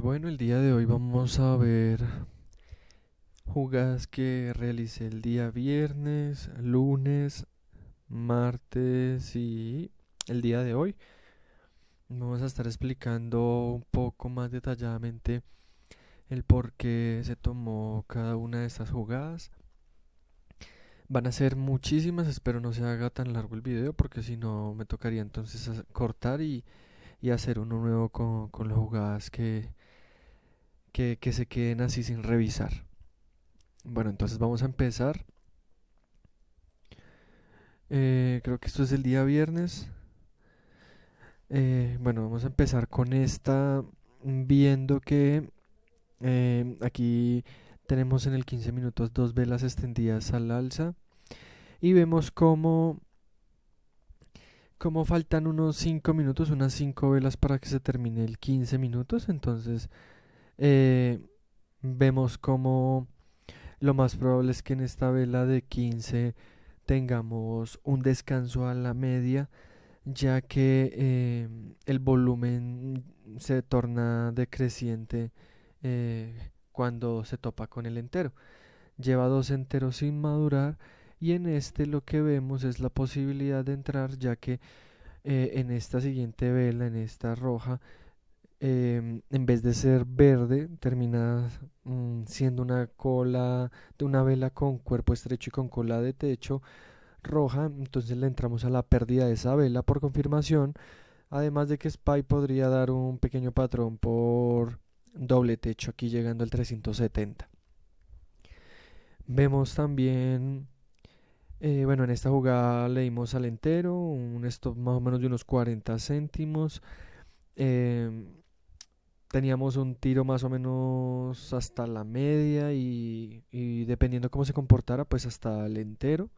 Bueno, el día de hoy vamos a ver jugadas que realicé el día viernes, lunes, martes y el día de hoy. Vamos a estar explicando un poco más detalladamente el por qué se tomó cada una de estas jugadas. Van a ser muchísimas, espero no se haga tan largo el video porque si no me tocaría entonces cortar y hacer uno nuevo con las jugadas que se queden así sin revisar. Bueno, entonces vamos a empezar. Creo que esto es el día viernes. Bueno, vamos a empezar con esta, viendo que aquí tenemos en el 15 minutos dos velas extendidas al alza y vemos cómo faltan unos 5 minutos, unas 5 velas para que se termine el 15 minutos. Entonces eh, vemos como lo más probable es que en esta vela de 15 tengamos un descanso a la media, ya que el volumen se torna decreciente cuando se topa con el entero. Lleva dos enteros sin madurar y en este lo que vemos es la posibilidad de entrar, ya que en esta siguiente vela, en esta roja, en vez de ser verde, termina siendo una cola de una vela con cuerpo estrecho y con cola de techo roja. Entonces le entramos a la pérdida de esa vela por confirmación. Además de que SPY podría dar un pequeño patrón por doble techo aquí llegando al 370. Vemos también, bueno, en esta jugada le dimos al entero, un stop más o menos de unos 40 céntimos. em, Teníamos un tiro más o menos hasta la media y dependiendo cómo se comportara, pues hasta el entero.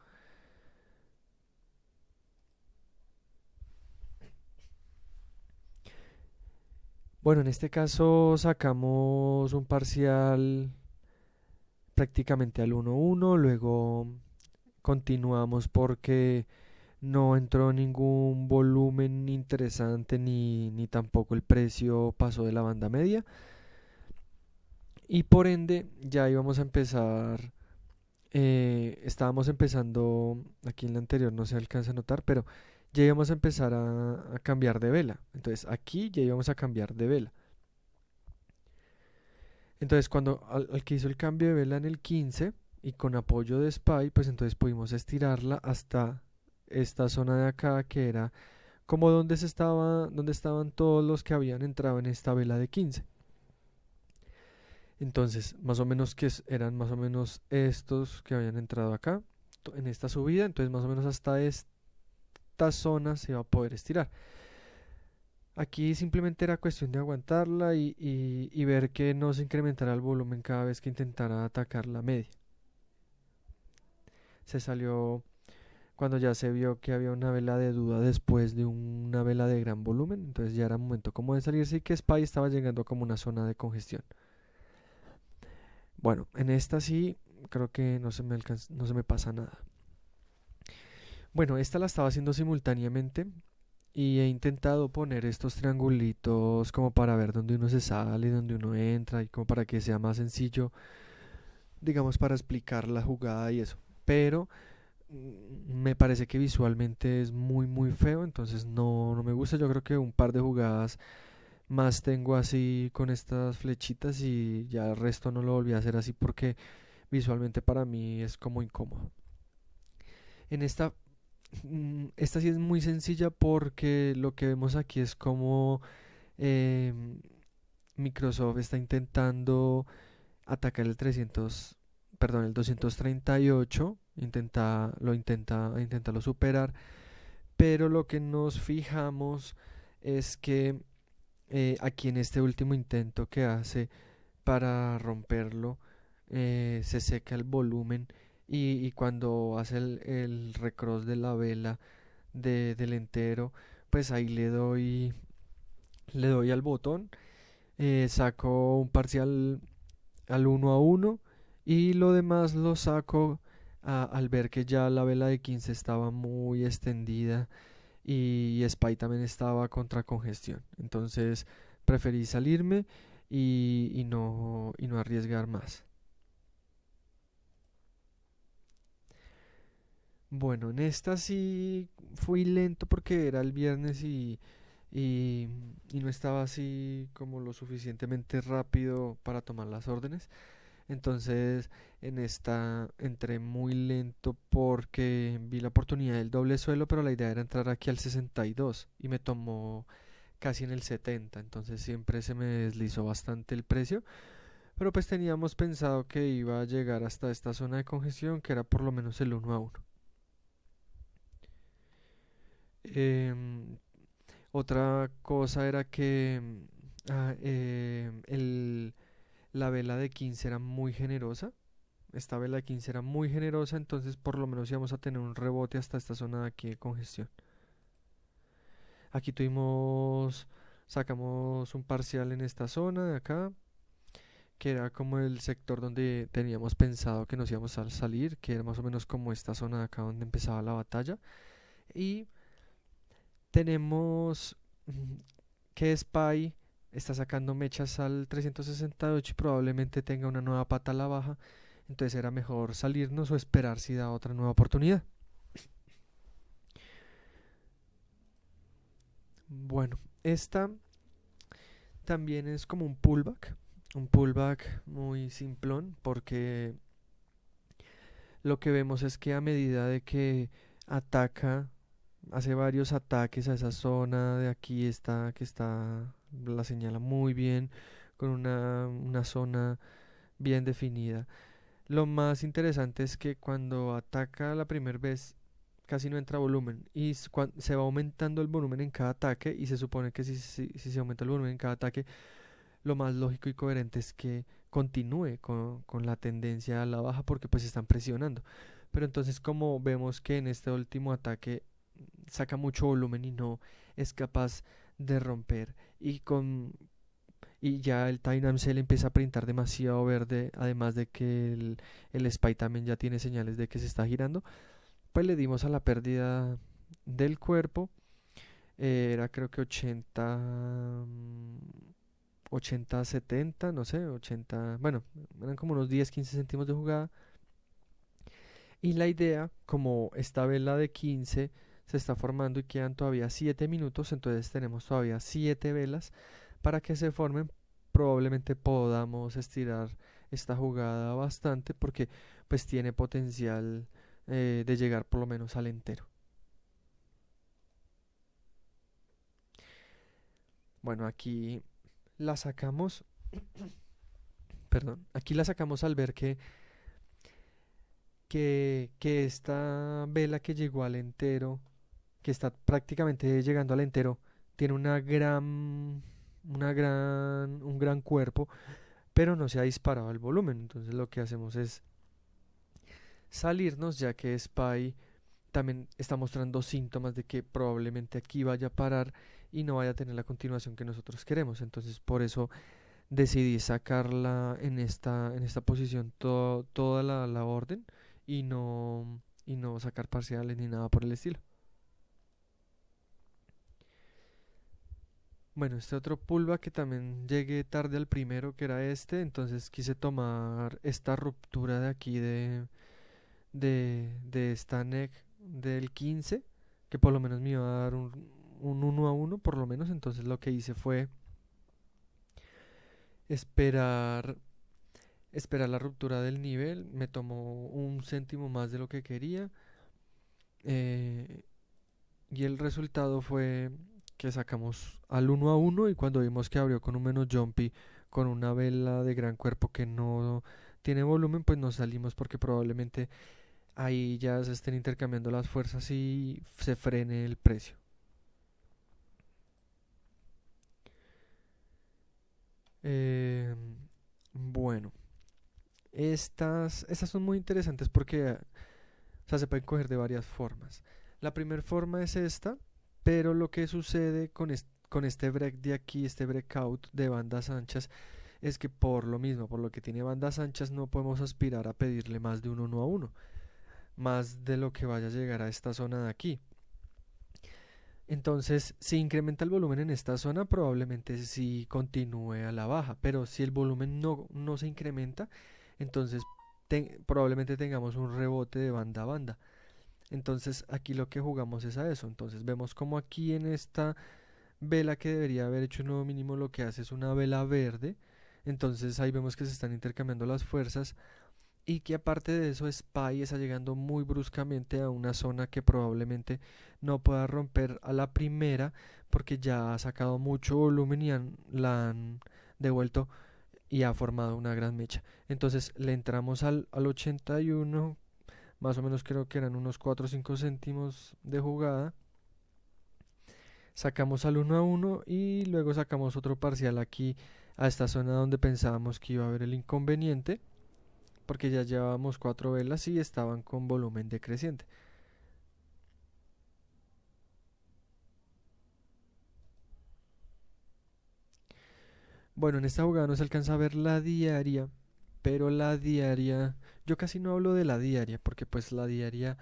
Bueno, en este caso sacamos un parcial prácticamente al 1-1, luego continuamos porque no entró ningún volumen interesante ni tampoco el precio pasó de la banda media y por ende ya íbamos a empezar, estábamos empezando, aquí en la anterior no se alcanza a notar, pero ya íbamos a empezar a cambiar de vela, entonces aquí ya íbamos a cambiar de vela. Entonces cuando al que hizo el cambio de vela en el 15 y con apoyo de SPY, pues entonces pudimos estirarla hasta esta zona de acá que era como donde estaban todos los que habían entrado en esta vela de 15. Entonces, más o menos eran más o menos estos que habían entrado acá en esta subida, entonces más o menos hasta esta zona se va a poder estirar. Aquí simplemente era cuestión de aguantarla y ver que no se incrementara el volumen cada vez que intentara atacar la media. Se salió cuando ya se vio que había una vela de duda después de una vela de gran volumen, entonces ya era momento como de salirse y que SPY estaba llegando como una zona de congestión. Bueno, en esta sí creo que no se me pasa nada. Bueno, esta la estaba haciendo simultáneamente y he intentado poner estos triangulitos como para ver dónde uno se sale, dónde uno entra y como para que sea más sencillo, digamos, para explicar la jugada y eso. Pero me parece que visualmente es muy feo, entonces no me gusta. Yo creo que un par de jugadas más tengo así con estas flechitas y ya el resto no lo volví a hacer así porque visualmente para mí es como incómodo. En esta sí es muy sencilla porque lo que vemos aquí es como Microsoft está intentando atacar el 300, perdón, el 238, intentarlo superar, pero lo que nos fijamos es que aquí en este último intento que hace para romperlo, se seca el volumen y cuando hace el recross de la vela del entero, pues ahí le doy al botón, saco un parcial al 1-1 y lo demás lo saco al ver que ya la vela de 15 estaba muy extendida y SPY también estaba contra congestión. Entonces preferí salirme y no arriesgar más. Bueno, en esta sí fui lento porque era el viernes y, y no estaba así como lo suficientemente rápido para tomar las órdenes. Entonces en esta entré muy lento porque vi la oportunidad del doble suelo, pero la idea era entrar aquí al 62 y me tomó casi en el 70, entonces siempre se me deslizó bastante el precio, pero pues teníamos pensado que iba a llegar hasta esta zona de congestión que era por lo menos el 1 a 1. Em, Otra cosa era que la vela de 15 era muy generosa. Esta vela de 15 era muy generosa, entonces por lo menos íbamos a tener un rebote hasta esta zona de aquí de congestión. Aquí sacamos un parcial en esta zona de acá, que era como el sector donde teníamos pensado que nos íbamos a salir, que era más o menos como esta zona de acá donde empezaba la batalla. Y tenemos que Spy está sacando mechas al 368 y probablemente tenga una nueva pata a la baja, entonces era mejor salirnos o esperar si da otra nueva oportunidad. Bueno, esta también es como un pullback muy simplón, porque lo que vemos es que a medida de que ataca, hace varios ataques a esa zona de aquí está, que está, la señala muy bien, con una zona bien definida. Lo más interesante es que cuando ataca la primera vez casi no entra volumen y se va aumentando el volumen en cada ataque y se supone que si se aumenta el volumen en cada ataque, lo más lógico y coherente es que continúe con la tendencia a la baja porque pues están presionando. Pero entonces como vemos que en este último ataque saca mucho volumen y no es capaz de romper y ya el Time Cell empieza a printar demasiado verde, además de que el SPY también ya tiene señales de que se está girando, pues le dimos a la pérdida del cuerpo. Era creo que 80 70, no sé, 80, bueno, eran como unos 10 15 céntimos de jugada. Y la idea, como esta vela de 15 se está formando y quedan todavía 7 minutos, entonces tenemos todavía 7 velas para que se formen. Probablemente podamos estirar esta jugada bastante porque pues tiene potencial de llegar por lo menos al entero. Bueno, aquí la sacamos, perdón, aquí la sacamos al ver que esta vela que llegó al entero, que está prácticamente llegando al entero, tiene un gran cuerpo, pero no se ha disparado el volumen. Entonces lo que hacemos es salirnos, ya que Spy también está mostrando síntomas de que probablemente aquí vaya a parar y no vaya a tener la continuación que nosotros queremos. Entonces por eso decidí sacarla en esta posición toda la orden y no sacar parciales ni nada por el estilo. Bueno, este otro pullback que también llegué tarde al primero, que era este, entonces quise tomar esta ruptura de aquí de esta neck del 15, que por lo menos me iba a dar un 1 a 1 por lo menos, entonces lo que hice fue esperar, esperar la ruptura del nivel, me tomó un céntimo más de lo que quería, eh, y el resultado fue que sacamos al 1 a 1 y cuando vimos que abrió con un menos jumpy, con una vela de gran cuerpo que no tiene volumen, pues nos salimos porque probablemente ahí ya se estén intercambiando las fuerzas y se frene el precio. Eh, bueno, estas son muy interesantes porque o sea, se pueden coger de varias formas. La primera forma es esta, pero lo que sucede con este break de aquí, este breakout de bandas anchas, es que por lo mismo, por lo que tiene bandas anchas, no podemos aspirar a pedirle más de un 1 a 1, más de lo que vaya a llegar a esta zona de aquí. Entonces, si incrementa el volumen en esta zona, probablemente sí continúe a la baja, pero si el volumen no se incrementa, entonces probablemente tengamos un rebote de banda a banda. Entonces, aquí lo que jugamos es a eso. Entonces, vemos como aquí en esta vela que debería haber hecho un nuevo mínimo, lo que hace es una vela verde. Entonces, ahí vemos que se están intercambiando las fuerzas y que aparte de eso SPY está llegando muy bruscamente a una zona que probablemente no pueda romper a la primera porque ya ha sacado mucho volumen y la han devuelto y ha formado una gran mecha. Entonces le entramos al 81, más o menos creo que eran unos 4 o 5 céntimos de jugada. Sacamos al 1 a 1 y luego sacamos otro parcial aquí a esta zona donde pensábamos que iba a haber el inconveniente porque ya llevábamos 4 velas y estaban con volumen decreciente. Bueno, en esta jugada no se alcanza a ver la diaria, pero la diaria, yo casi no hablo de la diaria, porque pues la diaria,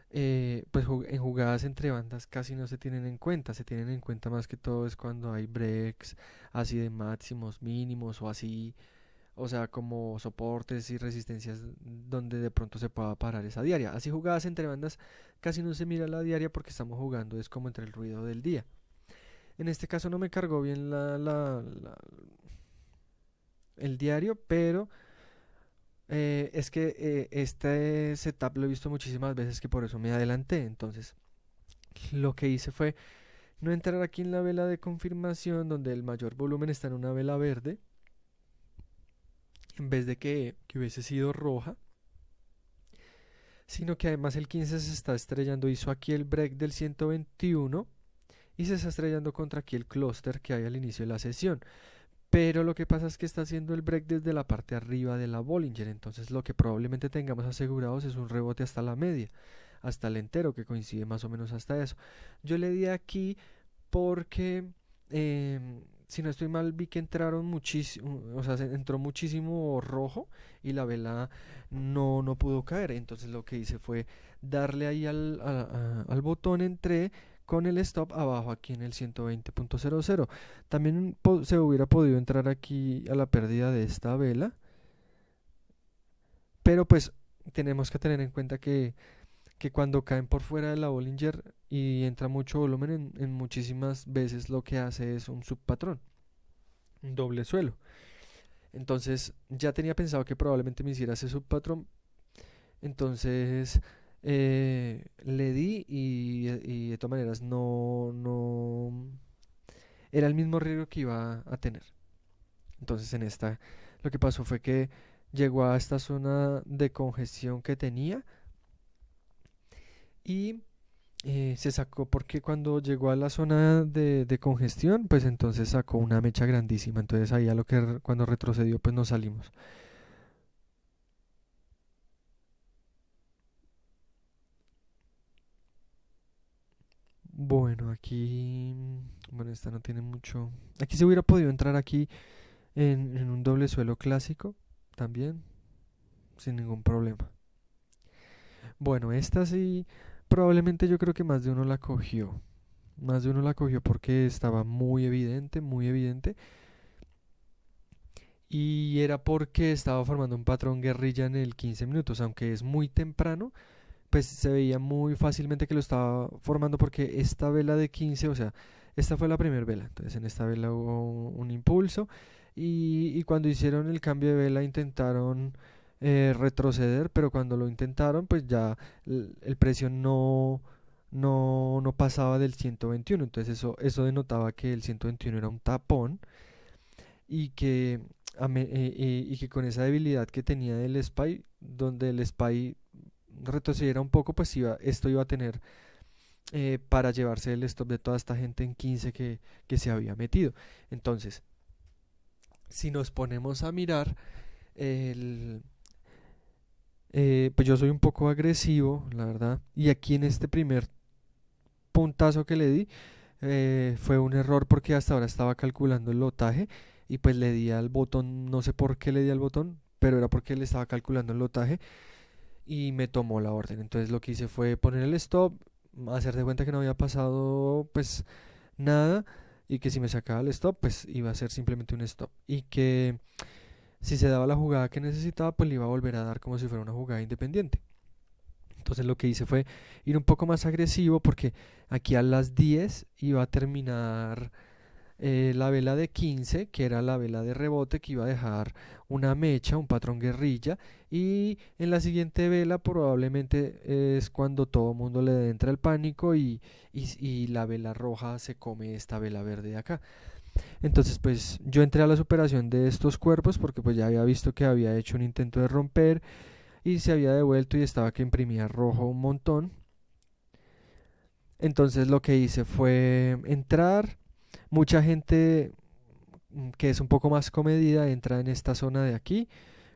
pues en jugadas entre bandas casi no se tienen en cuenta, se tienen en cuenta más que todo es cuando hay breaks así de máximos, mínimos o así, o sea, como soportes y resistencias donde de pronto se pueda parar esa diaria. Así jugadas entre bandas casi no se mira la diaria porque estamos jugando es como entre el ruido del día. En este caso no me cargó bien el diario, pero es que este setup lo he visto muchísimas veces que por eso me adelanté. Entonces, lo que hice fue no entrar aquí en la vela de confirmación donde el mayor volumen está en una vela verde, en vez de que hubiese sido roja, sino que además el 15 se está estrellando, hizo aquí el break del 121 y se está estrellando contra aquí el clúster que hay al inicio de la sesión. Pero lo que pasa es que está haciendo el break desde la parte arriba de la Bollinger. Entonces lo que probablemente tengamos asegurados es un rebote hasta la media, hasta el entero, que coincide más o menos hasta eso. Yo le di aquí porque, si no estoy mal, vi que entraron muchísimo, o sea, entró muchísimo rojo y la vela no pudo caer. Entonces lo que hice fue darle ahí al botón, entré con el stop abajo aquí en el 120.00. También se hubiera podido entrar aquí a la pérdida de esta vela, pero pues tenemos que tener en cuenta que cuando caen por fuera de la Bollinger y entra mucho volumen en muchísimas veces lo que hace es un subpatrón, un doble suelo. Entonces ya tenía pensado que probablemente me hiciera ese subpatrón, entonces le di y de todas maneras no era el mismo riesgo que iba a tener. Entonces en esta lo que pasó fue que llegó a esta zona de congestión que tenía y se sacó porque cuando llegó a la zona de congestión, pues entonces sacó una mecha grandísima. Entonces ahí a lo que cuando retrocedió, pues nos salimos. Bueno, aquí, bueno, esta no tiene mucho. Aquí se hubiera podido entrar aquí en un doble suelo clásico también, sin ningún problema. Bueno, esta sí, probablemente yo creo que más de uno la cogió. Más de uno la cogió porque estaba muy evidente, muy evidente. Y era porque estaba formando un patrón guerrilla en el 15 minutos, aunque es muy temprano, pues se veía muy fácilmente que lo estaba formando porque esta vela de 15, o sea, esta fue la primera vela, entonces en esta vela hubo un impulso y cuando hicieron el cambio de vela intentaron retroceder, pero cuando lo intentaron, pues ya el precio no pasaba del 121, entonces eso denotaba que el 121 era un tapón y y que con esa debilidad que tenía del SPY, donde el SPY retrocediera un poco, pues esto iba a tener para llevarse el stop de toda esta gente en 15 que se había metido. Entonces, si nos ponemos a mirar, el, pues yo soy un poco agresivo, la verdad, y aquí en este primer puntazo que le di, fue un error porque hasta ahora estaba calculando el lotaje y pues le di al botón, no sé por qué le di al botón, pero era porque le estaba calculando el lotaje y me tomó la orden. Entonces lo que hice fue poner el stop, hacer de cuenta que no había pasado pues nada y que si me sacaba el stop pues iba a ser simplemente un stop y que si se daba la jugada que necesitaba pues le iba a volver a dar como si fuera una jugada independiente. Entonces lo que hice fue ir un poco más agresivo porque aquí a las 10 iba a terminar la vela de 15, que era la vela de rebote que iba a dejar una mecha, un patrón guerrilla, y en la siguiente vela probablemente es cuando todo el mundo le entra el pánico y la vela roja se come esta vela verde de acá. Entonces pues yo entré a la superación de estos cuerpos porque pues ya había visto que había hecho un intento de romper y se había devuelto y estaba que imprimía rojo un montón. Entonces lo que hice fue entrar. Mucha gente que es un poco más comedida entra en esta zona de aquí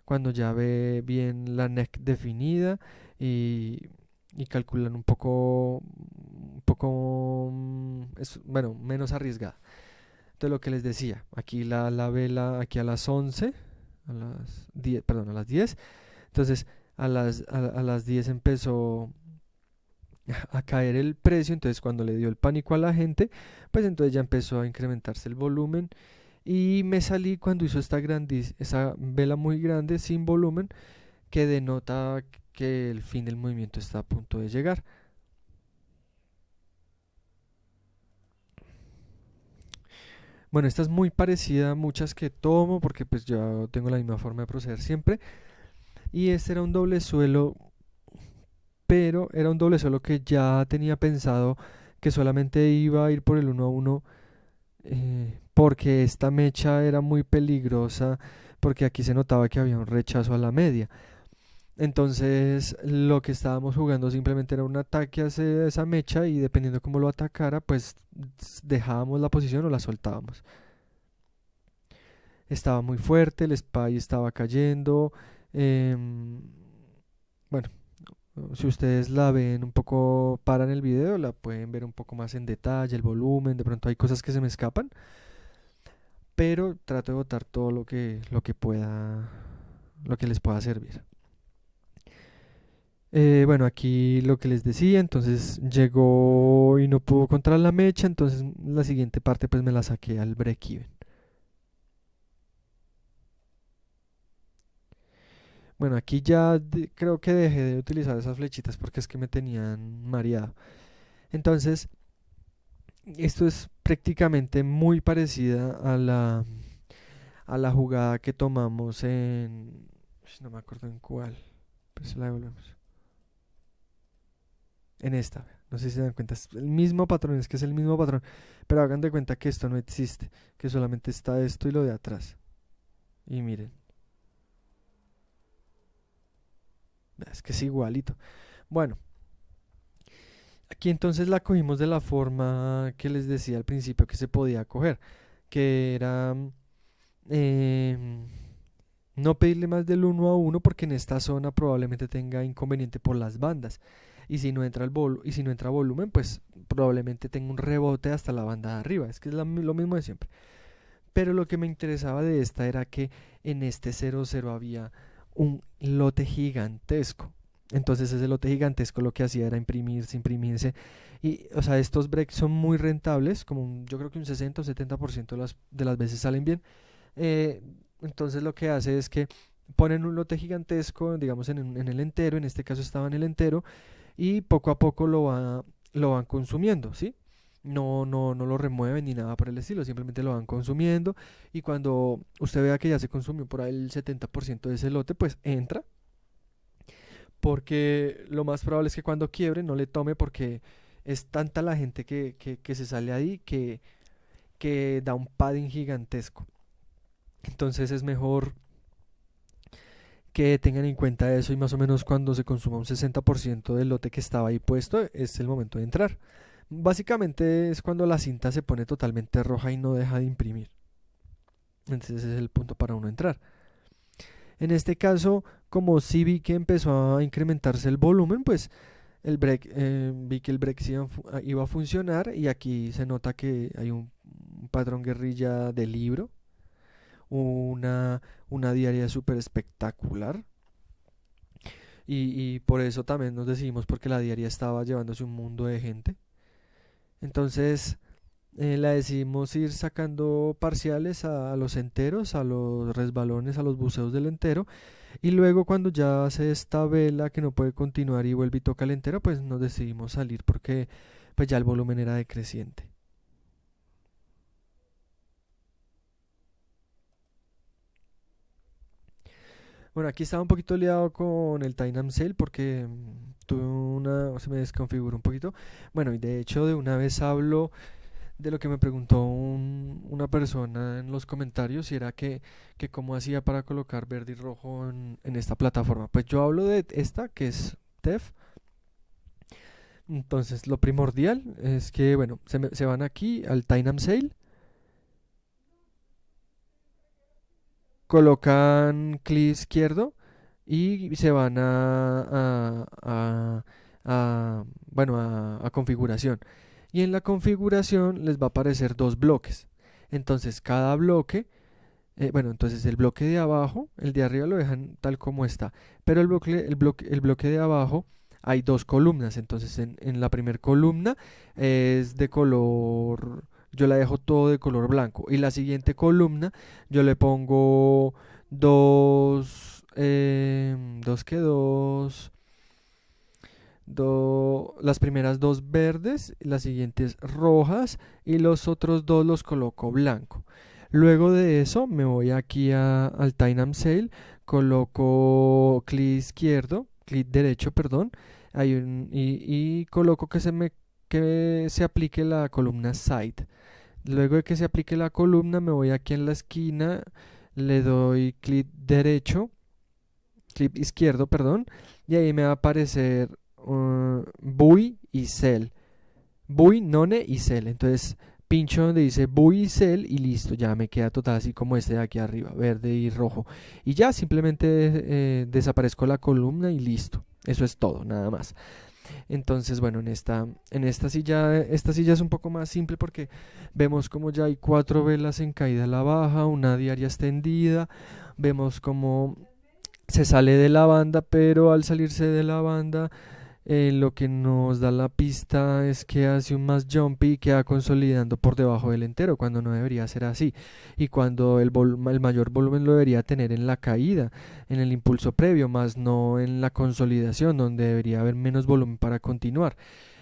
cuando ya ve bien la neck definida y, y calculan un poco bueno, menos arriesgada. Entonces lo que les decía, aquí la vela, aquí a las 11, a las 10, perdón, a las 10. Entonces a las 10 empezó a caer el precio, entonces cuando le dio el pánico a la gente, pues entonces ya empezó a incrementarse el volumen y me salí cuando hizo esa vela muy grande sin volumen que denota que el fin del movimiento está a punto de llegar. Bueno, esta es muy parecida a muchas que tomo porque pues yo tengo la misma forma de proceder siempre y este era un doble suelo, pero era un doble suelo que ya tenía pensado que solamente iba a ir por el 1 a 1 porque esta mecha era muy peligrosa, porque aquí se notaba que había un rechazo a la media. Entonces lo que estábamos jugando simplemente era un ataque hacia esa mecha y dependiendo cómo lo atacara, pues dejábamos la posición o la soltábamos. Estaba muy fuerte, el SPY estaba cayendo. em, bueno, si ustedes la ven un poco, paran el video, la pueden ver un poco más en detalle, el volumen, de pronto hay cosas que se me escapan, pero trato de botar todo lo que pueda, lo que les pueda servir. Bueno, aquí lo que les decía, entonces llegó y no pudo contra la mecha, entonces la siguiente parte pues me la saqué al break-even. Bueno, aquí ya creo que dejé de utilizar esas flechitas porque es que me tenían mareado. Entonces, esto es prácticamente muy parecida a la jugada que tomamos no me acuerdo en cuál, pero se la devolvemos. En esta. No sé si se dan cuenta, es el mismo patrón, es que es el mismo patrón. Pero hagan de cuenta que esto no existe, que solamente está esto y lo de atrás. Y miren, es que es igualito. Bueno, aquí entonces la cogimos de la forma que les decía al principio que se podía coger, que era em, no pedirle más del 1 a 1 porque en esta zona probablemente tenga inconveniente por las bandas. Y si no entra volumen, pues probablemente tenga un rebote hasta la banda de arriba. Es que es lo mismo de siempre. Pero lo que me interesaba de esta era que en este 0-0 había un lote gigantesco. Entonces ese lote gigantesco lo que hacía era imprimirse, imprimirse. Y, o sea, estos breaks son muy rentables, como yo creo que un 60 o 70% de las veces salen bien. Entonces lo que hace es que ponen un lote gigantesco, digamos en el entero, en este caso estaba en el entero, y poco a poco lo van consumiendo, ¿sí? No lo remueven ni nada por el estilo, simplemente lo van consumiendo y cuando usted vea que ya se consumió por ahí el 70% de ese lote, pues entra, porque lo más probable es que cuando quiebre no le tome porque es tanta la gente que se sale ahí que da un padding gigantesco. Entonces es mejor que tengan en cuenta eso y más o menos cuando se consuma un 60% del lote que estaba ahí puesto es el momento de entrar. Básicamente es cuando la cinta se pone totalmente roja y no deja de imprimir. Entonces ese es el punto para uno entrar. En este caso, como sí vi que empezó a incrementarse el volumen, pues vi que el break sí iba a funcionar y aquí se nota que hay un patrón guerrilla de libro, una, una diaria súper espectacular. y por eso también nos decidimos porque la diaria estaba llevándose un mundo de gente. Entonces la decidimos ir sacando parciales a los enteros, a los resbalones, a los buceos del entero. Y luego cuando ya hace esta vela que no puede continuar y vuelve y toca el entero, pues nos decidimos salir porque pues ya el volumen era decreciente. Bueno, aquí estaba un poquito liado con el Tynam Sale porque tuve se me desconfiguró un poquito. Bueno, y de hecho de una vez hablo de lo que me preguntó una persona en los comentarios y era que cómo hacía para colocar verde y rojo en esta plataforma. Pues yo hablo de esta que es TEF. Entonces lo primordial es que, bueno, se van aquí al Tynam Sale, colocan clic izquierdo y se van bueno, a configuración. Y en la configuración les va a aparecer dos bloques. Entonces cada bloque, bueno, entonces el bloque de abajo, el de arriba lo dejan tal como está, pero el bloque de abajo hay dos columnas. Entonces en la primera columna es de color, yo la dejo todo de color blanco. Y la siguiente columna yo le pongo las primeras dos verdes, las siguientes rojas y los otros dos los coloco blanco. Luego de eso me voy aquí al Tynam Sale, coloco clic izquierdo, clic derecho, perdón, y coloco que se aplique la columna Side. Luego de que se aplique la columna me voy aquí en la esquina, le doy clic derecho, clic izquierdo, perdón, y ahí me va a aparecer Bui y Cell. Bui, None y Cell. Entonces pincho donde dice Bui y Cell y listo, ya me queda total así como este de aquí arriba, verde y rojo. Y ya simplemente desaparezco la columna y listo. Eso es todo, nada más. Entonces, bueno, esta silla es un poco más simple porque vemos como ya hay cuatro velas en caída a la baja, una diaria extendida, vemos como se sale de la banda, pero al salirse de la banda lo que nos da la pista es que hace un más jumpy y queda consolidando por debajo del entero, cuando no debería ser así. Y cuando el mayor volumen lo debería tener en la caída, en el impulso previo, más no en la consolidación, donde debería haber menos volumen para continuar.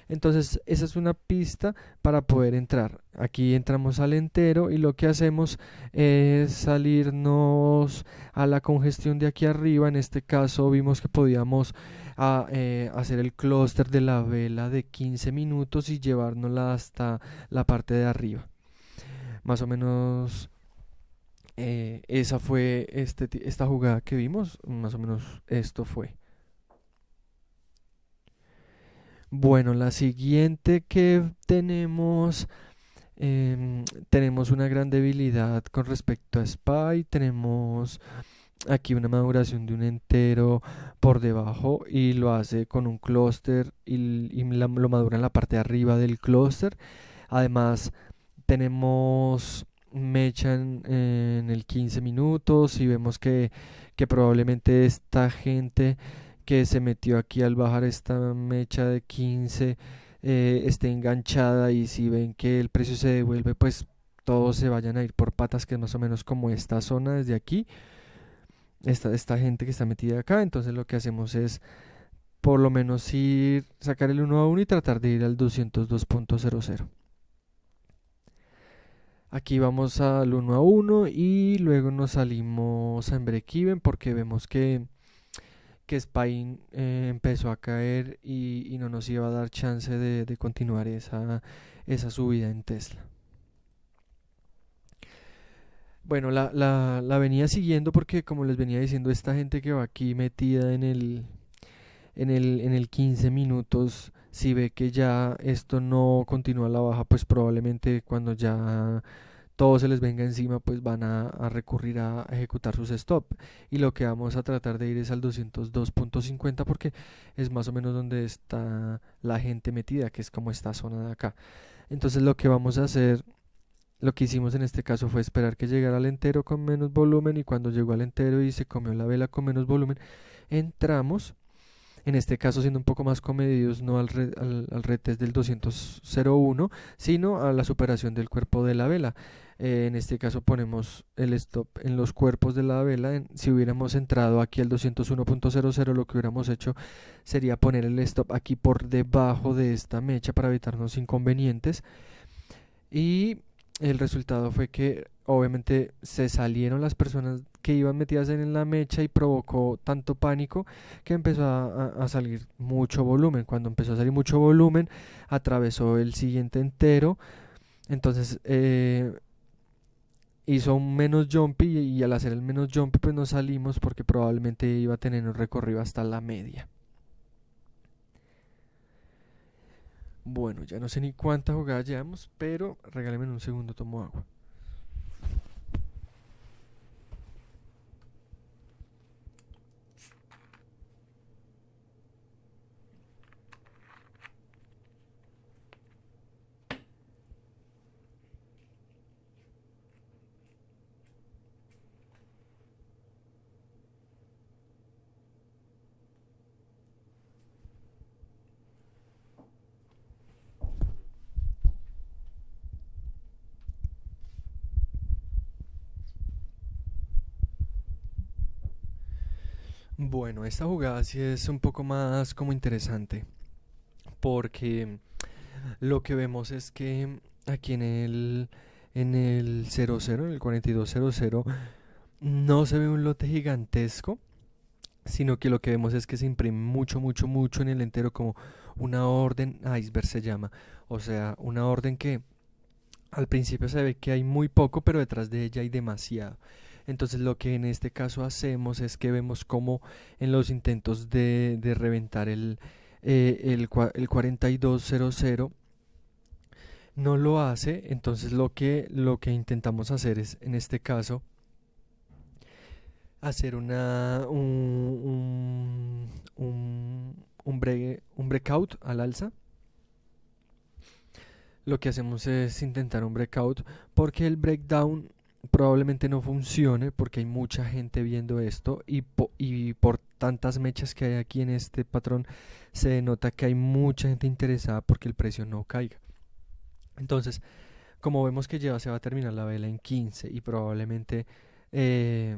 Entonces, esa es una pista para poder entrar. Aquí entramos al entero y lo que hacemos es salirnos a la congestión de aquí arriba. En este caso, vimos que podíamos hacer el clúster de la vela de 15 minutos y llevárnosla hasta la parte de arriba. Más o menos esa fue esta jugada que vimos. Más o menos esto fue. Bueno, la siguiente que tenemos una gran debilidad con respecto a Spy. Tenemos aquí una maduración de un entero por debajo y lo hace con un clúster lo madura en la parte de arriba del clúster. Además, tenemos mecha en el 15 minutos y vemos que probablemente esta gente que se metió aquí al bajar esta mecha de 15 esté enganchada, y si ven que el precio se devuelve, pues todos se vayan a ir por patas, que es más o menos como esta zona desde aquí, esta gente que está metida acá. Entonces lo que hacemos es por lo menos sacar el 1 a 1 y tratar de ir al 202.00. Aquí vamos al 1 a 1 y luego nos salimos en break-even porque vemos que Spine empezó a caer y no nos iba a dar chance de continuar esa subida en Tesla. Bueno, la venía siguiendo porque, como les venía diciendo, esta gente que va aquí metida en el 15 minutos, si ve que ya esto no continúa a la baja, pues probablemente cuando ya todo se les venga encima, pues van a recurrir a ejecutar sus stop. Y lo que vamos a tratar de ir es al 202.50 porque es más o menos donde está la gente metida, que es como esta zona de acá. Entonces lo que vamos a hacer, lo que hicimos en este caso fue esperar que llegara al entero con menos volumen, y cuando llegó al entero y se comió la vela con menos volumen, entramos en este caso siendo un poco más comedidos, no al retest del 200.01, sino a la superación del cuerpo de la vela. En este caso ponemos el stop en los cuerpos de la vela. Si hubiéramos entrado aquí al 201.00, lo que hubiéramos hecho sería poner el stop aquí por debajo de esta mecha para evitarnos inconvenientes. Y el resultado fue que obviamente se salieron las personas que iban metidas en la mecha y provocó tanto pánico que empezó a salir mucho volumen. Cuando empezó a salir mucho volumen, atravesó el siguiente entero. Entonces hizo un menos jumpy y al hacer el menos jumpy pues nos salimos porque probablemente iba a tener un recorrido hasta la media. Bueno, ya no sé ni cuántas jugadas llevamos, pero regálenme un segundo, tomo agua. Bueno, esta jugada sí es un poco más como interesante, porque lo que vemos es que aquí en el 00, en el 4200, no se ve un lote gigantesco, sino que lo que vemos es que se imprime mucho, mucho, mucho en el entero, como una orden iceberg se llama. O sea, una orden que al principio se ve que hay muy poco, pero detrás de ella hay demasiado. Entonces lo que en este caso hacemos es que vemos como en los intentos de reventar el 4200 no lo hace. Entonces lo que intentamos hacer es en este caso hacer un breakout al alza. Lo que hacemos es intentar un breakout porque el breakdown probablemente no funcione porque hay mucha gente viendo esto y por tantas mechas que hay aquí en este patrón se nota que hay mucha gente interesada porque el precio no caiga. Entonces, como vemos que se va a terminar la vela en 15 y probablemente eh,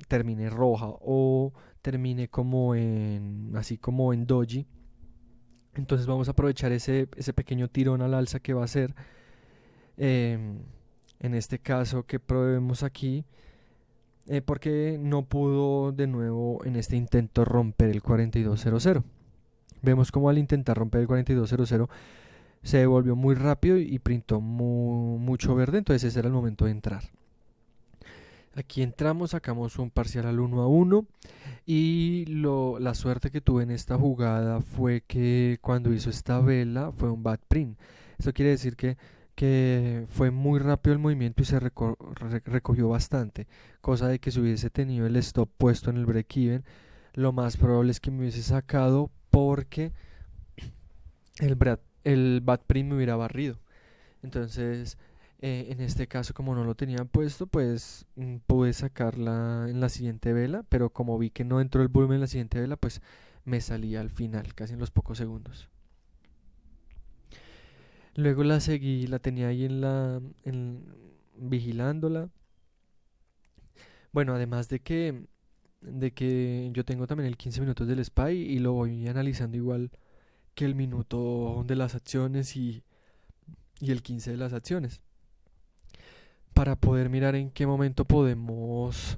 termine roja o termine así como en doji. Entonces vamos a aprovechar ese pequeño tirón al alza que va a ser, em, en este caso que probemos aquí, porque no pudo de nuevo en este intento romper el 4200. Vemos como al intentar romper el 4200 se devolvió muy rápido y printó mucho verde, entonces ese era el momento de entrar. Aquí entramos, sacamos un parcial al 1-1 y la suerte que tuve en esta jugada fue que cuando hizo esta vela fue un bad print. Esto quiere decir que fue muy rápido el movimiento y se recogió bastante, cosa de que si hubiese tenido el stop puesto en el break-even, lo más probable es que me hubiese sacado porque el bad print me hubiera barrido. Entonces, en este caso, como no lo tenía puesto, pues pude sacarla en la siguiente vela, pero como vi que no entró el volumen en la siguiente vela, pues me salí al final, casi en los pocos segundos. Luego la seguí, la tenía ahí vigilándola. Bueno, además de que yo tengo también el 15 minutos del SPY y lo voy analizando igual que el minuto de las acciones y el 15 de las acciones, para poder mirar en qué momento podemos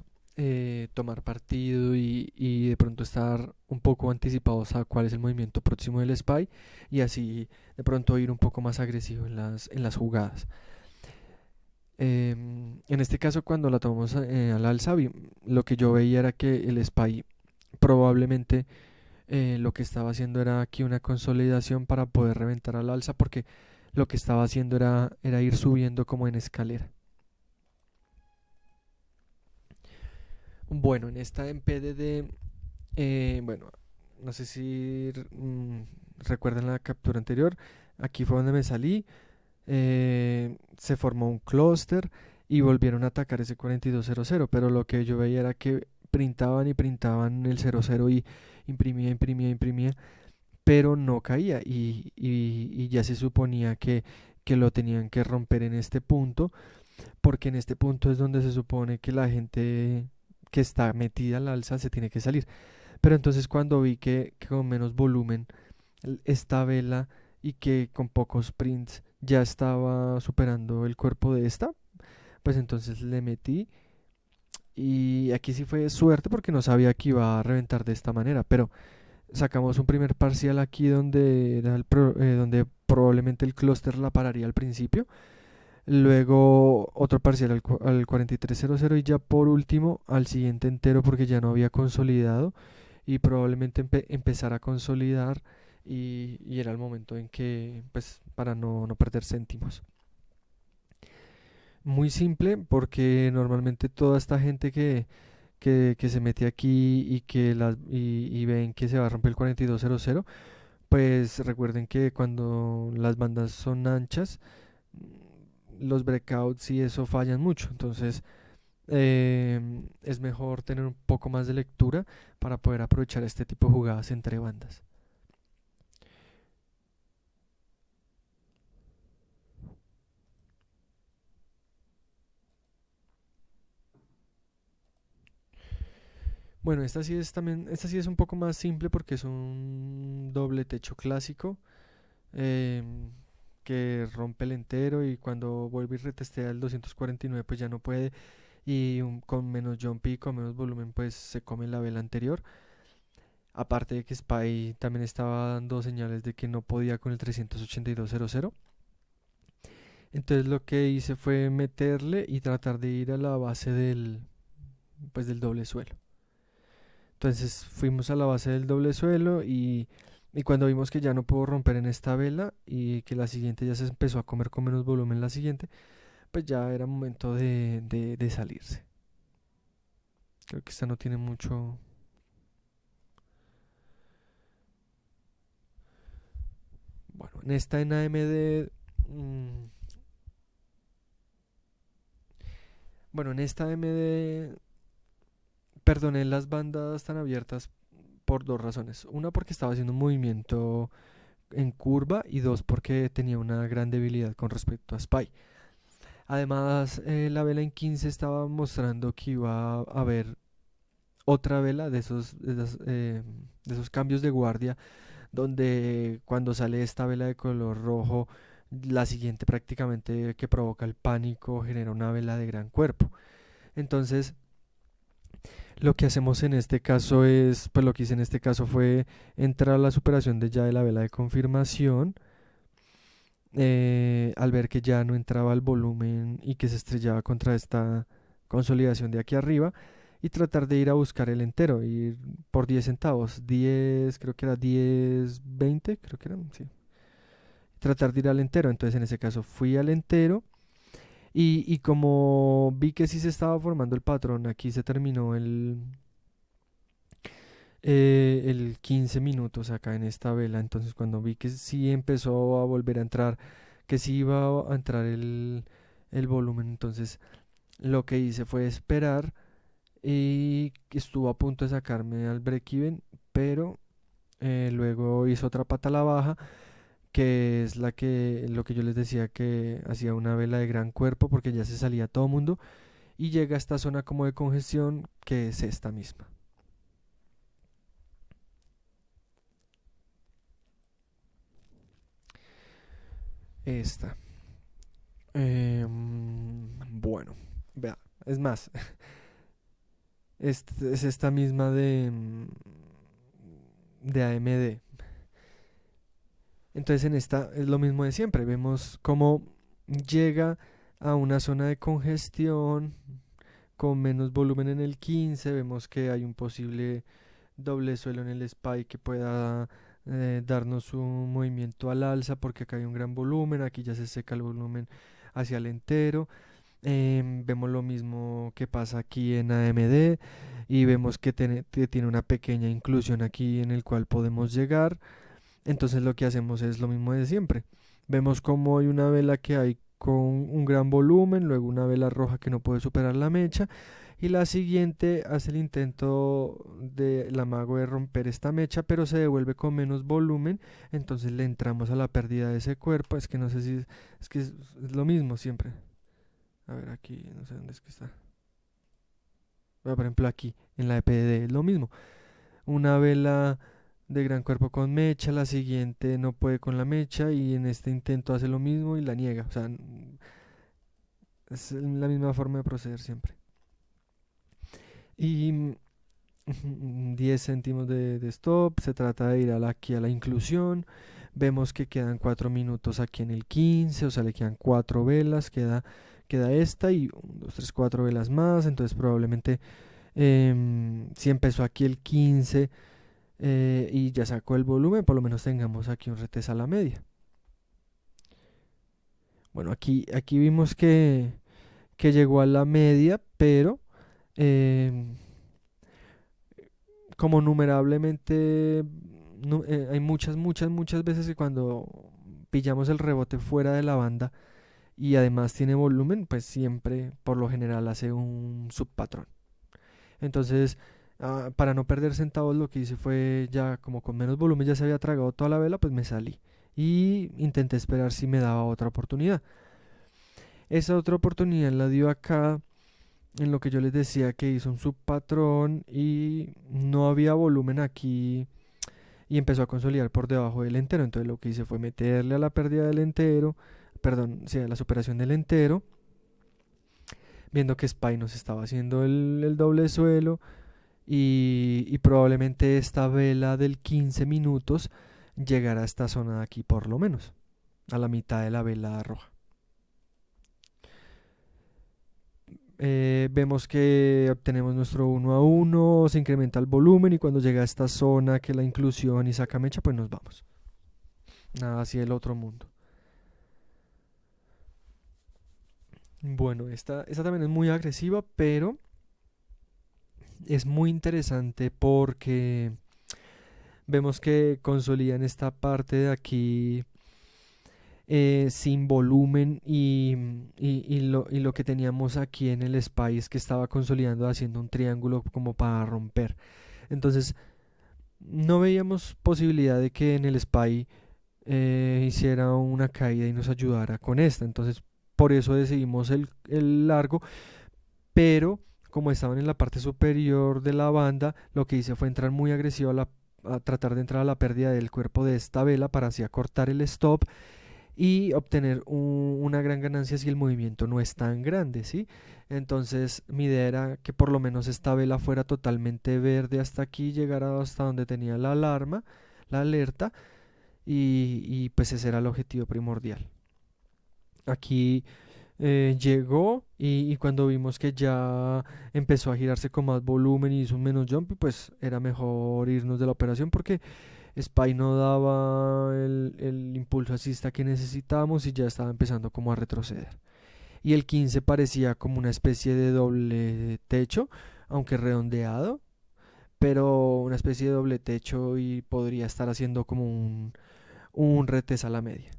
tomar partido y de pronto estar un poco anticipados a cuál es el movimiento próximo del SPY y así de pronto ir un poco más agresivo en las jugadas. En este caso, cuando la tomamos al alza, lo que yo veía era que el SPY probablemente lo que estaba haciendo era aquí una consolidación para poder reventar al alza, porque lo que estaba haciendo era ir subiendo como en escalera. Bueno, en esta en PDD, bueno, no sé si recuerdan la captura anterior, aquí fue donde me salí, se formó un clúster y volvieron a atacar ese 4200, pero lo que yo veía era que printaban y printaban el 00 y imprimía, imprimía, imprimía, pero no caía y ya se suponía que lo tenían que romper en este punto, porque en este punto es donde se supone que la gente que está metida al alza se tiene que salir. Pero entonces cuando vi que con menos volumen esta vela y que con pocos prints ya estaba superando el cuerpo de esta, pues entonces le metí y aquí sí fue suerte porque no sabía que iba a reventar de esta manera, pero sacamos un primer parcial aquí donde era donde probablemente el clúster la pararía al principio, luego otro parcial al 4300 y ya por último al siguiente entero porque ya no había consolidado y probablemente empezar a consolidar y era el momento en que, pues, para no perder céntimos. Muy simple porque normalmente toda esta gente que se mete aquí y ven que se va a romper el 4200, pues recuerden que cuando las bandas son anchas, los breakouts y eso fallan mucho. Entonces es mejor tener un poco más de lectura para poder aprovechar este tipo de jugadas entre bandas. Bueno, esta sí es un poco más simple porque es un doble techo clásico, em, que rompe el entero y cuando vuelve y retestea el 249 pues ya no puede y con menos jump y con menos volumen pues se come la vela anterior. Aparte de que Spy también estaba dando señales de que no podía con el 38200. Entonces lo que hice fue meterle y tratar de ir a la base del doble suelo. Entonces fuimos a la base del doble suelo y cuando vimos que ya no pudo romper en esta vela y que la siguiente ya se empezó a comer con menos volumen la siguiente, pues ya era momento de salirse. Creo que esta no tiene mucho. Bueno, en esta en AMD. mm, bueno, en esta AMD perdoné las bandas tan abiertas por dos razones. Una porque estaba haciendo un movimiento en curva y dos porque tenía una gran debilidad con respecto a Spy. Además, la vela en 15 estaba mostrando que iba a haber otra vela de esos cambios de guardia, donde cuando sale esta vela de color rojo, la siguiente prácticamente que provoca el pánico genera una vela de gran cuerpo. Entonces, lo que hacemos en este caso es, pues lo que hice en este caso fue entrar a la superación de ya de la vela de confirmación, al ver que ya no entraba el volumen y que se estrellaba contra esta consolidación de aquí arriba y tratar de ir a buscar el entero, ir por 10 centavos, 10 creo que era 10 20 creo que eran, sí. Tratar de ir al entero, entonces en ese caso fui al entero y como vi que sí se estaba formando el patrón, aquí se terminó el 15 minutos acá en esta vela. Entonces, cuando vi que sí empezó a volver a entrar, que sí iba a entrar el volumen, entonces lo que hice fue esperar y estuvo a punto de sacarme al break-even, pero luego hizo otra pata a la baja, que es lo que yo les decía que hacía una vela de gran cuerpo porque ya se salía todo mundo y llega a esta zona como de congestión que es esta misma. Esta. Bueno, vea, es más, es esta misma de AMD. Entonces en esta es lo mismo de siempre. Vemos cómo llega a una zona de congestión con menos volumen en el 15. Vemos que hay un posible doble suelo en el SPY que pueda darnos un movimiento al alza porque acá hay un gran volumen. Aquí ya se seca el volumen hacia el entero. Vemos lo mismo que pasa aquí en AMD y vemos que tiene una pequeña inclusión aquí en el cual podemos llegar. Entonces lo que hacemos es lo mismo de siempre. Vemos como hay una vela que hay con un gran volumen, luego una vela roja que no puede superar la mecha, y la siguiente hace el intento del amago de romper esta mecha, pero se devuelve con menos volumen, entonces le entramos a la pérdida de ese cuerpo. Es que no sé si es que es lo mismo siempre. A ver, aquí, no sé dónde es que está. Por ejemplo, aquí, en la EPD, es lo mismo. Una vela de gran cuerpo con mecha, la siguiente no puede con la mecha y en este intento hace lo mismo y la niega. O sea, es la misma forma de proceder siempre. Y 10 céntimos de stop, se trata de ir aquí a la inclusión. Vemos que quedan 4 minutos aquí en el 15, o sea, le quedan 4 velas, queda esta y 1, 2, 3, 4 velas más, entonces probablemente si empezó aquí el 15 y ya sacó el volumen, por lo menos tengamos aquí un retest a la media. Bueno, aquí vimos que llegó a la media, pero em, como numerablemente hay muchas veces que cuando pillamos el rebote fuera de la banda y además tiene volumen, pues siempre por lo general hace un subpatrón. Entonces, para no perder centavos, lo que hice fue ya como con menos volumen ya se había tragado toda la vela, pues me salí y intenté esperar si me daba otra oportunidad. Esa otra oportunidad la dio acá en lo que yo les decía que hizo un subpatrón y no había volumen aquí y empezó a consolidar por debajo del entero. Entonces lo que hice fue meterle a la pérdida del entero, perdón, sí, a la superación del entero, viendo que SPY nos estaba haciendo el doble suelo y probablemente esta vela del 15 minutos llegará a esta zona de aquí por lo menos, a la mitad de la vela roja. Vemos que obtenemos nuestro 1 a 1, se incrementa el volumen y cuando llega a esta zona que es la inclusión y saca mecha, pues nos vamos. Nada así del otro mundo. Bueno, esta también es muy agresiva, pero es muy interesante porque vemos que consolidan esta parte de aquí sin volumen y lo que teníamos aquí en el SPY es que estaba consolidando haciendo un triángulo como para romper. Entonces no veíamos posibilidad de que en el SPY hiciera una caída y nos ayudara con esta. Entonces por eso decidimos el largo, pero como estaban en la parte superior de la banda, lo que hice fue entrar muy agresivo a tratar de entrar a la pérdida del cuerpo de esta vela para así acortar el stop y obtener una gran ganancia si el movimiento no es tan grande, ¿sí? Entonces mi idea era que por lo menos esta vela fuera totalmente verde hasta aquí, llegara hasta donde tenía la alarma, la alerta, y pues ese era el objetivo primordial. Aquí llegó y cuando vimos que ya empezó a girarse con más volumen y hizo un menos jump, pues era mejor irnos de la operación porque SPY no daba el impulso alcista que necesitábamos y ya estaba empezando como a retroceder. Y el 15 parecía como una especie de doble techo, aunque redondeado, pero una especie de doble techo y podría estar haciendo como un retest a la media.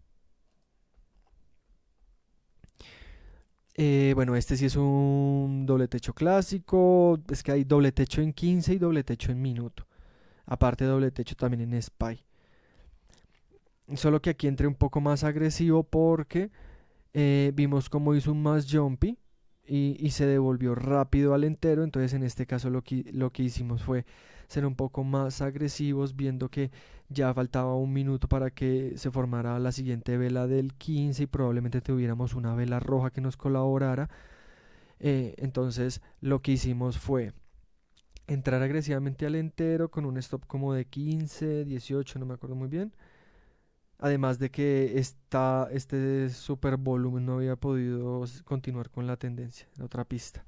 Bueno, este sí es un doble techo clásico, es que hay doble techo en 15 y doble techo en minuto. Aparte doble techo también en SPY. Solo que aquí entré un poco más agresivo porque vimos cómo hizo un más jumpy y se devolvió rápido al entero. Entonces en este caso lo que hicimos fue ser un poco más agresivos viendo que ya faltaba un minuto para que se formara la siguiente vela del 15 y probablemente tuviéramos una vela roja que nos colaborara. Entonces lo que hicimos fue entrar agresivamente al entero con un stop como de 15, 18, no me acuerdo muy bien. Además de que este super volumen no había podido continuar con la tendencia en otra pista.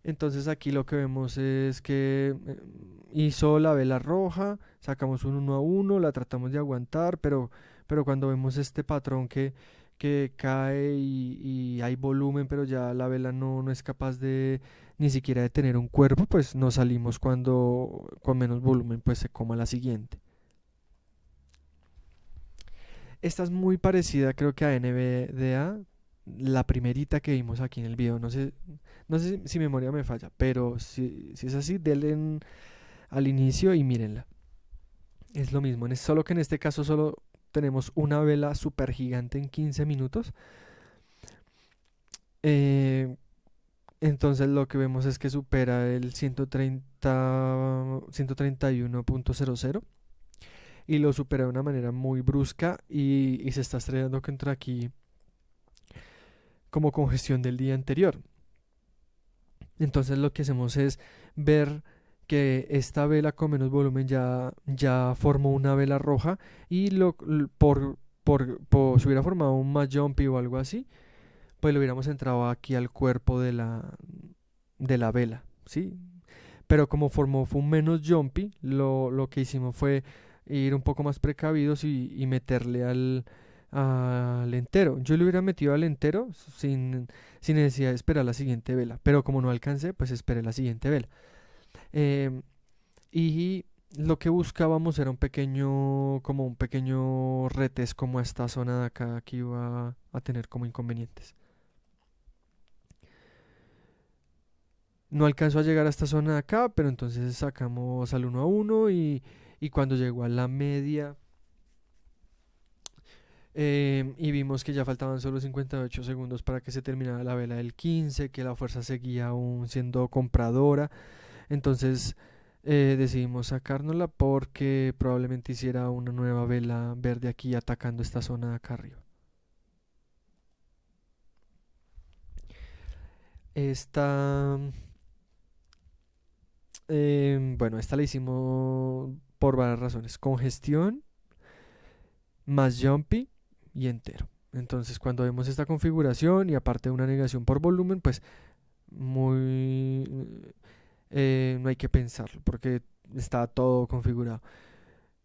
Entonces aquí lo que vemos es que hizo la vela roja, sacamos un 1 a 1, la tratamos de aguantar, pero cuando vemos este patrón que cae y hay volumen, pero ya la vela no es capaz de ni siquiera de tener un cuerpo, pues nos salimos cuando con menos volumen pues se coma la siguiente. Esta es muy parecida, creo que a NVDA, la primerita que vimos aquí en el video. No sé si mi memoria me falla, pero si es así, al inicio y mírenla. Es lo mismo, solo que en este caso solo tenemos una vela super gigante en 15 minutos. Eh, entonces lo que vemos es que supera el 131.00 y lo supera de una manera muy brusca y se está estrellando contra aquí como congestión del día anterior. Entonces lo que hacemos es ver que esta vela con menos volumen ya formó una vela roja y si hubiera formado un más jumpy o algo así, pues lo hubiéramos entrado aquí al cuerpo de la vela, ¿sí? Pero como formó fue un menos jumpy, lo que hicimos fue ir un poco más precavidos y meterle al entero. Yo le hubiera metido al entero sin necesidad de esperar la siguiente vela, pero como no alcancé, pues esperé la siguiente vela. Em, y lo que buscábamos era como un pequeño retes como esta zona de acá que iba a tener como inconvenientes. No alcanzó a llegar a esta zona de acá, pero entonces sacamos al 1 a 1 y cuando llegó a la media y vimos que ya faltaban solo 58 segundos para que se terminara la vela del 15, que la fuerza seguía aún siendo compradora, entonces decidimos sacárnosla porque probablemente hiciera una nueva vela verde aquí atacando esta zona de acá arriba. Esta, bueno, esta la hicimos por varias razones. Congestión más jumpy y entero. Entonces, cuando vemos esta configuración y aparte de una negación por volumen, pues muy no hay que pensarlo porque está todo configurado.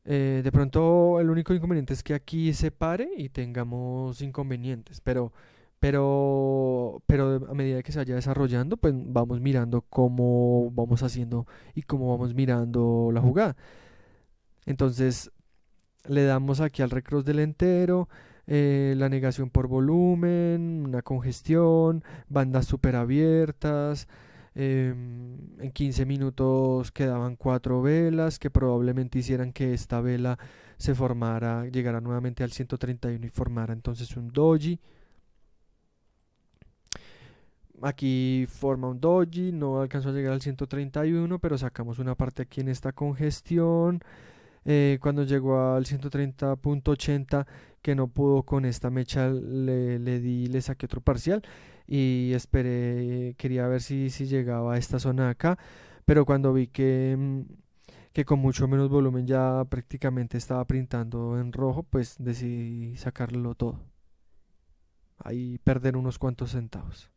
De pronto, el único inconveniente es que aquí se pare y tengamos inconvenientes, pero a medida que se vaya desarrollando, pues vamos mirando cómo vamos haciendo y cómo vamos mirando la jugada. Entonces, le damos aquí al recross del entero, la negación por volumen, una congestión, bandas súper abiertas. En 15 minutos quedaban 4 velas que probablemente hicieran que esta vela se formara, llegara nuevamente al 131 y formara entonces un doji. Aquí forma un doji, no alcanzó a llegar al 131, pero sacamos una parte aquí en esta congestión. Cuando llegó al 130.80 que no pudo con esta mecha, le saqué otro parcial y esperé, quería ver si llegaba a esta zona de acá, pero cuando vi que con mucho menos volumen ya prácticamente estaba printando en rojo, pues decidí sacarlo todo. Ahí perder unos cuantos centavos.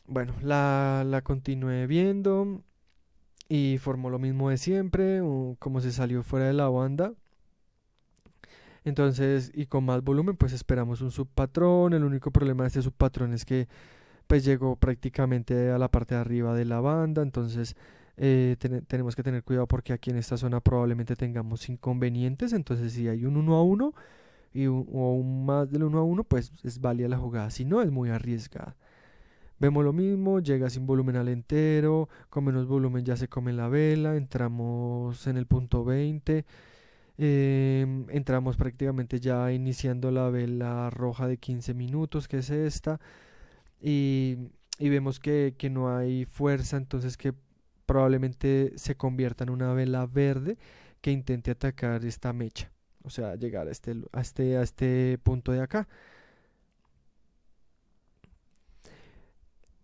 Bueno, la continué viendo y formó lo mismo de siempre, como se salió fuera de la banda. Entonces, y con más volumen, pues esperamos un subpatrón. El único problema de este subpatrón es que pues llegó prácticamente a la parte de arriba de la banda. Entonces, tenemos que tener cuidado porque aquí en esta zona probablemente tengamos inconvenientes. Entonces, si hay un 1 a 1 o un más del 1 a 1, pues es válida la jugada. Si no, es muy arriesgada. Vemos lo mismo, llega sin volumen al entero, con menos volumen ya se come la vela, entramos en el punto 20, entramos prácticamente ya iniciando la vela roja de 15 minutos, que es esta, y vemos que no hay fuerza, entonces que probablemente se convierta en una vela verde que intente atacar esta mecha, o sea, llegar a este punto de acá.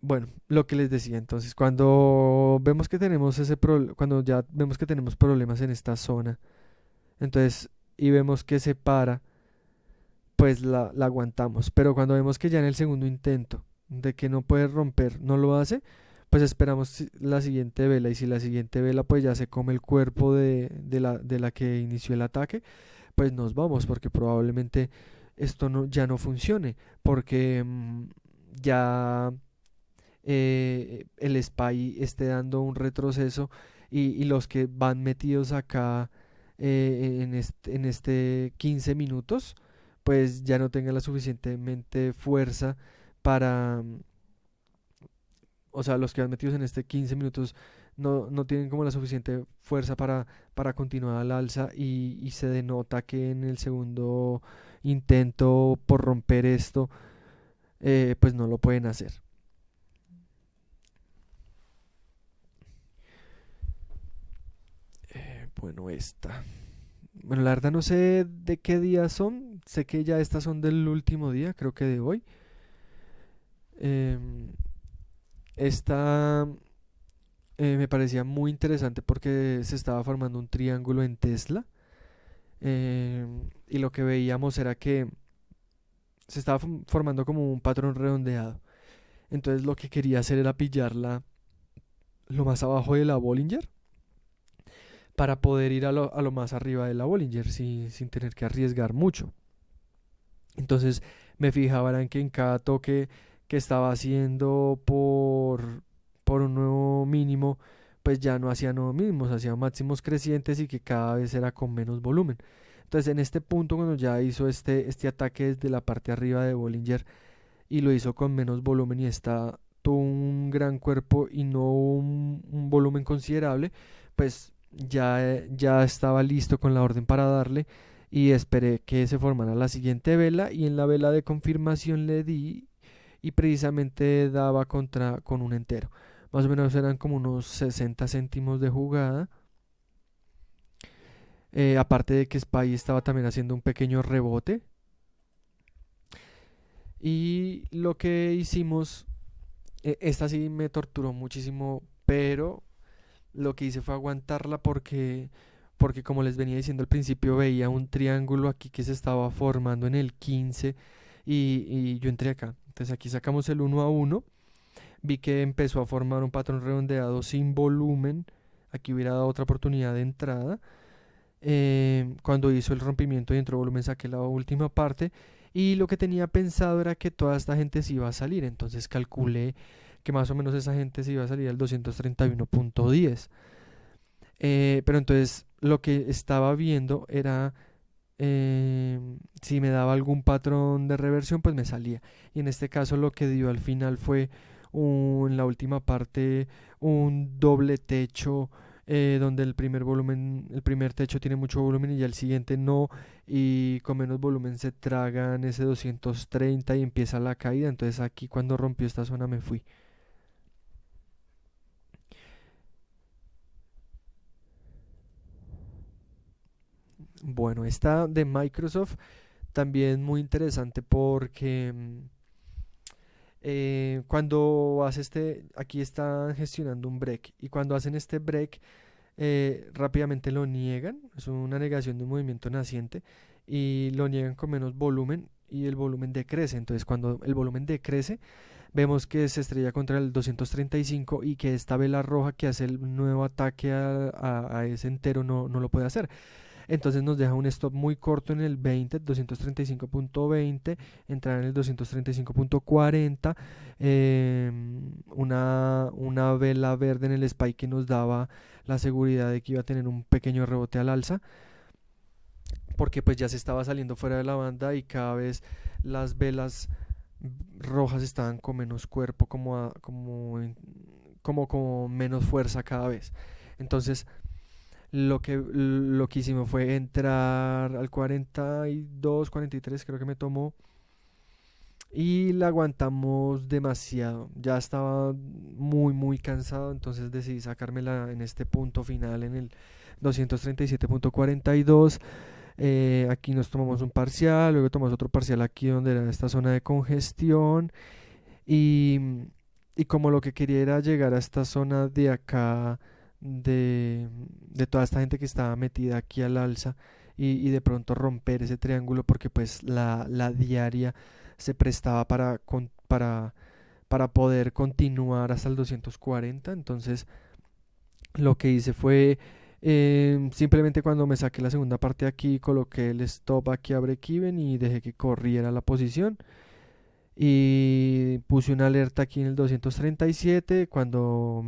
Bueno, lo que les decía, entonces, cuando ya vemos que tenemos problemas en esta zona, entonces, y vemos que se para, pues la aguantamos. Pero cuando vemos que ya en el segundo intento de que no puede romper, no lo hace, pues esperamos la siguiente vela. Y si la siguiente vela pues ya se come el cuerpo de la que inició el ataque, pues nos vamos, porque probablemente esto ya no funcione, porque ya el SPY esté dando un retroceso y los que van metidos acá en este 15 minutos, pues ya no tenga la suficientemente fuerza para, o sea, los que van metidos en este 15 minutos no tienen como la suficiente fuerza para continuar al alza y se denota que en el segundo intento por romper esto, pues no lo pueden hacer. Bueno, esta. Bueno, la verdad no sé de qué día son. Sé que ya estas son del último día, creo que de hoy. Em, esta me parecía muy interesante porque se estaba formando un triángulo en Tesla. Y lo que veíamos era que se estaba formando como un patrón redondeado. Entonces lo que quería hacer era pillarla lo más abajo de la Bollinger para poder ir a lo más arriba de la Bollinger sin tener que arriesgar mucho. Entonces me fijaba en que en cada toque que estaba haciendo por un nuevo mínimo, pues ya no hacía nuevos mínimos, hacía máximos crecientes y que cada vez era con menos volumen. Entonces en este punto cuando ya hizo este ataque desde la parte arriba de Bollinger y lo hizo con menos volumen y está tuvo un gran cuerpo y no un volumen considerable, pues ya estaba listo con la orden para darle y esperé que se formara la siguiente vela y en la vela de confirmación le di y precisamente daba con un entero. Más o menos eran como unos 60 céntimos de jugada. Aparte de que Spy estaba también haciendo un pequeño rebote. Y lo que hicimos, esta sí me torturó muchísimo, pero lo que hice fue aguantarla porque como les venía diciendo al principio, veía un triángulo aquí que se estaba formando en el 15 y yo entré acá. Entonces aquí sacamos el 1 a 1, vi que empezó a formar un patrón redondeado sin volumen, aquí hubiera dado otra oportunidad de entrada. Cuando hizo el rompimiento y entró volumen saqué la última parte y lo que tenía pensado era que toda esta gente se iba a salir, entonces calculé que más o menos esa gente se iba a salir al 231.10. Pero entonces lo que estaba viendo era si me daba algún patrón de reversión, pues me salía. Y en este caso lo que dio al final fue en la última parte un doble techo donde el primer techo tiene mucho volumen y ya el siguiente no, y con menos volumen se tragan ese 230 y empieza la caída. Entonces aquí cuando rompió esta zona me fui. Bueno, esta de Microsoft también muy interesante porque cuando hace aquí están gestionando un break y cuando hacen este break rápidamente lo niegan, es una negación de un movimiento naciente y lo niegan con menos volumen y el volumen decrece. Entonces cuando el volumen decrece vemos que se estrella contra el 235 y que esta vela roja que hace el nuevo ataque a ese entero no lo puede hacer. Entonces nos deja un stop muy corto en el 20, 235.20, entrar en el 235.40, una vela verde en el spike que nos daba la seguridad de que iba a tener un pequeño rebote al alza, porque pues ya se estaba saliendo fuera de la banda y cada vez las velas rojas estaban con menos cuerpo, como con menos fuerza cada vez. Entonces lo que hicimos fue entrar al 42, 43, creo que me tomó. Y la aguantamos demasiado. Ya estaba muy cansado. Entonces decidí sacármela en este punto final, en el 237.42. Aquí nos tomamos un parcial. Luego tomamos otro parcial aquí donde era esta zona de congestión. Y, y como lo que quería era llegar a esta zona de acá, de toda esta gente que estaba metida aquí al alza, y de pronto romper ese triángulo, porque pues la diaria se prestaba para poder continuar hasta el 240. Entonces lo que hice fue simplemente cuando me saqué la segunda parte aquí, coloqué el stop aquí a break even y dejé que corriera la posición y puse una alerta aquí en el 237. Cuando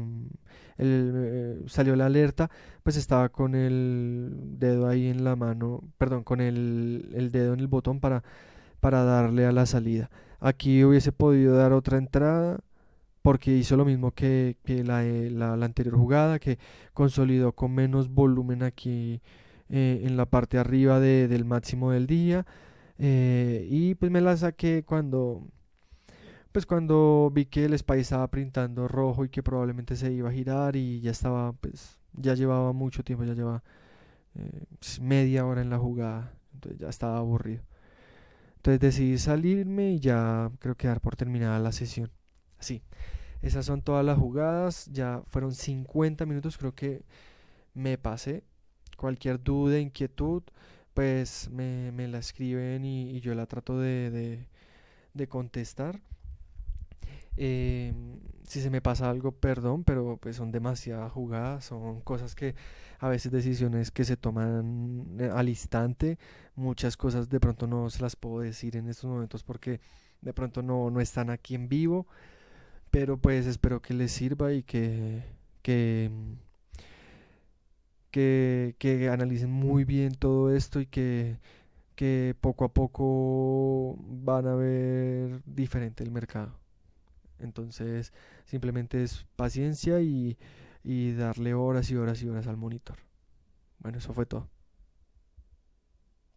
salió la alerta, pues estaba con el dedo ahí en la mano, perdón, con el dedo en el botón para darle a la salida. Aquí hubiese podido dar otra entrada porque hizo lo mismo que la anterior jugada, que consolidó con menos volumen aquí en la parte arriba del máximo del día. Y pues me la saqué cuando vi que el SPY estaba pintando rojo y que probablemente se iba a girar y ya estaba, pues ya llevaba mucho tiempo, ya llevaba media hora en la jugada, entonces ya estaba aburrido. Entonces decidí salirme y ya creo que dar por terminada la sesión. Así, esas son todas las jugadas, ya fueron 50 minutos, creo que me pasé. Cualquier duda, inquietud, pues me la escriben y yo la trato de contestar. Si se me pasa algo, perdón, pero pues son demasiadas jugadas, son cosas que a veces decisiones que se toman al instante, muchas cosas de pronto no se las puedo decir en estos momentos porque de pronto no están aquí en vivo, pero pues espero que les sirva y que, que analicen muy bien todo esto y que poco a poco van a ver diferente el mercado. Entonces, simplemente es paciencia y darle horas y horas y horas al monitor. Bueno, eso fue todo.